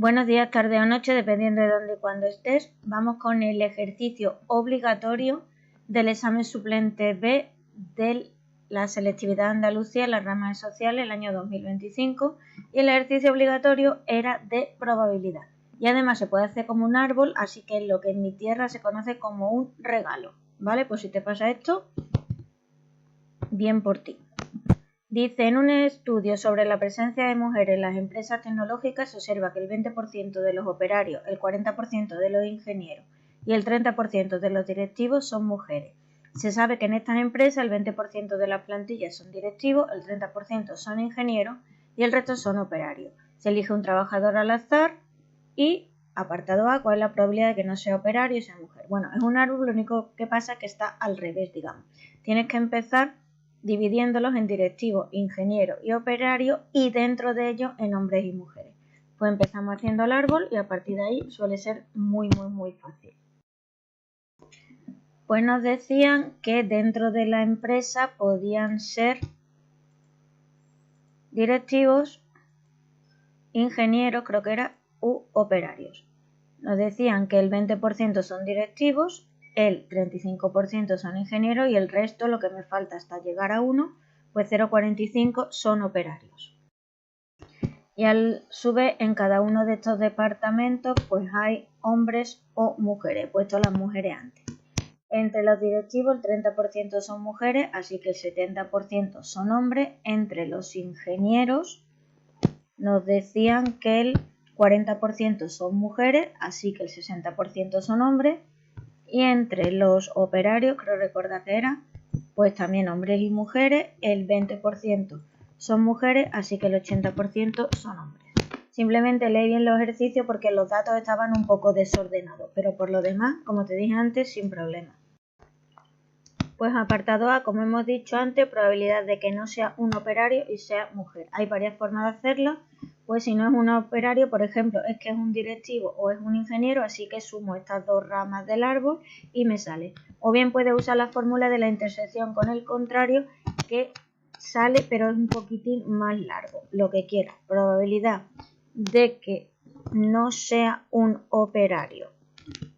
Buenos días, tarde o noche, dependiendo de dónde y cuándo estés. Vamos con el ejercicio obligatorio del examen suplente B de la selectividad de Andalucía en las ramas sociales el año 2025 y el ejercicio obligatorio era de probabilidad. Y además se puede hacer como un árbol, así que lo que en mi tierra se conoce como un regalo. ¿Vale? Pues si te pasa esto, bien por ti. Dice, en un estudio sobre la presencia de mujeres en las empresas tecnológicas se observa que el 20% de los operarios, el 40% de los ingenieros y el 30% de los directivos son mujeres. Se sabe que en estas empresas el 20% de las plantillas son directivos, el 30% son ingenieros y el resto son operarios. Se elige un trabajador al azar y, apartado A, ¿cuál es la probabilidad de que no sea operario y sea mujer? Bueno, es un árbol, lo único que pasa es que está al revés, digamos. Tienes que empezar dividiéndolos en directivos, ingenieros y operarios y dentro de ellos en hombres y mujeres. Pues empezamos haciendo el árbol y a partir de ahí suele ser muy fácil. Pues nos decían que dentro de la empresa podían ser directivos, ingenieros, creo que era, u operarios. Nos decían que el 20% son directivos, el 35% son ingenieros y el resto, lo que me falta hasta llegar a 1, pues 0,45 son operarios. Y a su vez en cada uno de estos departamentos pues hay hombres o mujeres, he puesto las mujeres antes. Entre los directivos el 30% son mujeres, así que el 70% son hombres. Entre los ingenieros nos decían que el 40% son mujeres, así que el 60% son hombres. Y entre los operarios, creo recordar que era, pues también hombres y mujeres, el 20% son mujeres, así que el 80% son hombres. Simplemente leí bien los ejercicios porque los datos estaban un poco desordenados, pero por lo demás, como te dije antes, sin problema. Pues apartado A, como hemos dicho antes, probabilidad de que no sea un operario y sea mujer. Hay varias formas de hacerlo, pues si no es un operario, por ejemplo, es que es un directivo o es un ingeniero, así que sumo estas dos ramas del árbol y me sale. O bien puedes usar la fórmula de la intersección con el contrario, que sale pero es un poquitín más largo, lo que quieras. Probabilidad de que no sea un operario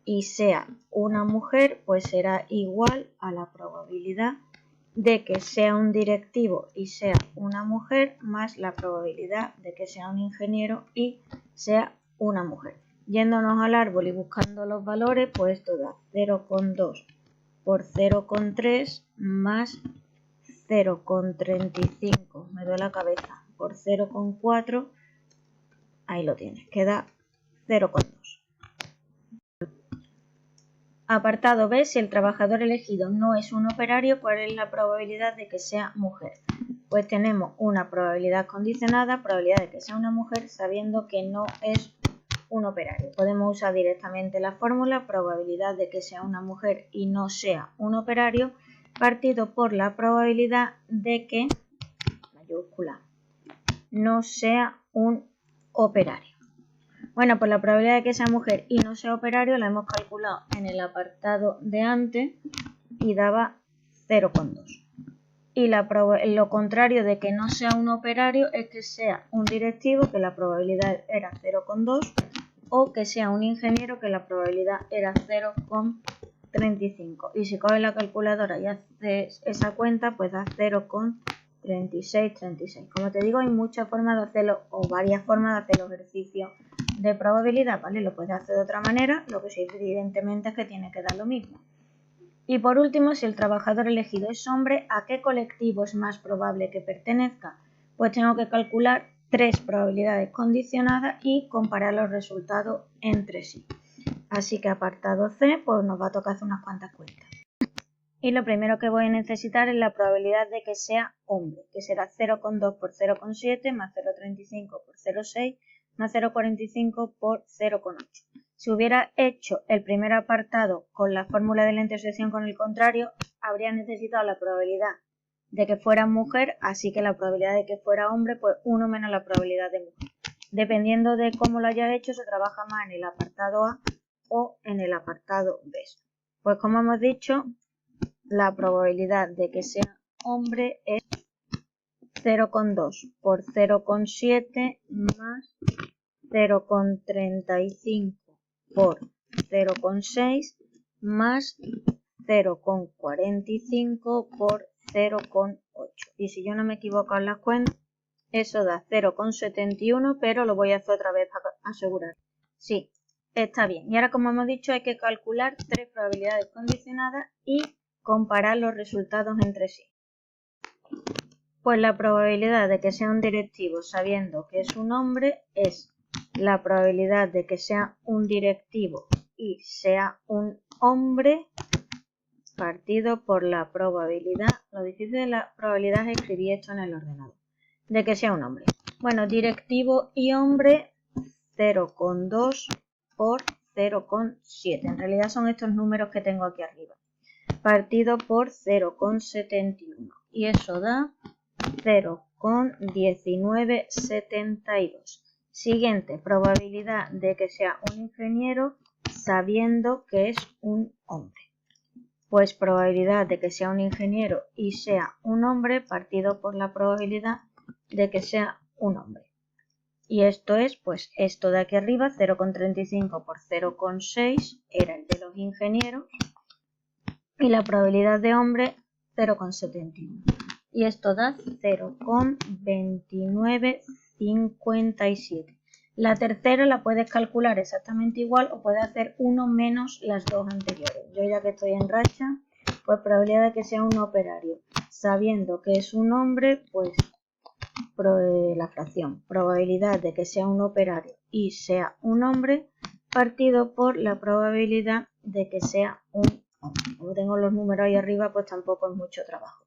y sea una mujer, pues será igual a la probabilidad de que sea un directivo y sea una mujer más la probabilidad de que sea un ingeniero y sea una mujer. Yéndonos al árbol y buscando los valores, pues esto da 0,2 por 0,3 más 0,35, me duele la cabeza, por 0,4, ahí lo tienes, queda 0,2. Apartado B, si el trabajador elegido no es un operario, ¿cuál es la probabilidad de que sea mujer? Pues tenemos una probabilidad condicionada, probabilidad de que sea una mujer, sabiendo que no es un operario. Podemos usar directamente la fórmula, probabilidad de que sea una mujer y no sea un operario, partido por la probabilidad de que, mayúscula, no sea un operario. Bueno, pues la probabilidad de que sea mujer y no sea operario la hemos calculado en el apartado de antes y daba 0,2. Y lo contrario de que no sea un operario es que sea un directivo, que la probabilidad era 0,2, o que sea un ingeniero, que la probabilidad era 0,35. Y si coges la calculadora y haces esa cuenta, pues da 0,36. Como te digo, hay muchas formas de hacerlo o varias formas de hacer los ejercicios de probabilidad, ¿vale? Lo puedes hacer de otra manera, lo que sí evidentemente es que tiene que dar lo mismo. Y por último, si el trabajador elegido es hombre, ¿a qué colectivo es más probable que pertenezca? Pues tengo que calcular 3 probabilidades condicionadas y comparar los resultados entre sí. Así que apartado C, pues nos va a tocar hacer unas cuantas cuentas. Y lo primero que voy a necesitar es la probabilidad de que sea hombre, que será 0,2 por 0,7 más 0,35 por 0,6 más 0,45 por 0,8. Si hubiera hecho el primer apartado con la fórmula de la intersección con el contrario, habría necesitado la probabilidad de que fuera mujer, así que la probabilidad de que fuera hombre, pues 1 menos la probabilidad de mujer. Dependiendo de cómo lo hayas hecho, se trabaja más en el apartado A o en el apartado B. Pues como hemos dicho, la probabilidad de que sea hombre es 0,2 por 0,7 más 0,35 por 0,6 más 0,45 por 0,8. Y si yo no me equivoco en las cuentas, eso da 0,71, pero lo voy a hacer otra vez para asegurar. Sí, está bien. Y ahora, como hemos dicho, hay que calcular 3 probabilidades condicionadas y comparar los resultados entre sí. Pues la probabilidad de que sea un directivo sabiendo que es un hombre es la probabilidad de que sea un directivo y sea un hombre partido por la probabilidad, lo difícil de la probabilidad es escribir esto en el ordenador, de que sea un hombre. Bueno, directivo y hombre 0,2 por 0,7. En realidad son estos números que tengo aquí arriba. Partido por 0,71. Y eso da 0,1972. Siguiente, probabilidad de que sea un ingeniero sabiendo que es un hombre. Pues probabilidad de que sea un ingeniero y sea un hombre partido por la probabilidad de que sea un hombre. Y esto es, pues, esto de aquí arriba, 0,35 por 0,6 era el de los ingenieros y la probabilidad de hombre 0,71. Y esto da 0,2957. La tercera la puedes calcular exactamente igual o puedes hacer uno menos las dos anteriores. Yo ya que estoy en racha, pues probabilidad de que sea un operario. Sabiendo que es un hombre, pues la fracción. Probabilidad de que sea un operario y sea un hombre partido por la probabilidad de que sea un hombre. Como tengo los números ahí arriba, pues tampoco es mucho trabajo.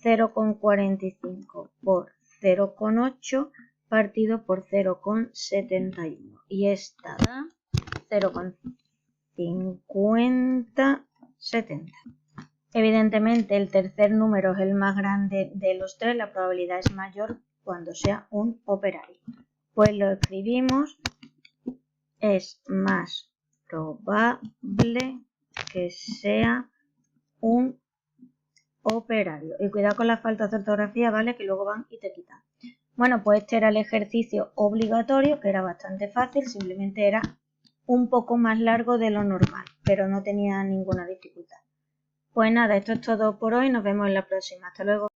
0,45 por 0,8 partido por 0,71 y esta da 0,5070. Evidentemente el tercer número es el más grande de los tres, la probabilidad es mayor cuando sea un operario. Pues lo escribimos, es más probable que sea un operario. Y cuidado con las faltas de ortografía, ¿vale? Que luego van y te quitan. Bueno, pues este era el ejercicio obligatorio, que era bastante fácil, simplemente era un poco más largo de lo normal, pero no tenía ninguna dificultad. Pues nada, esto es todo por hoy, nos vemos en la próxima. Hasta luego.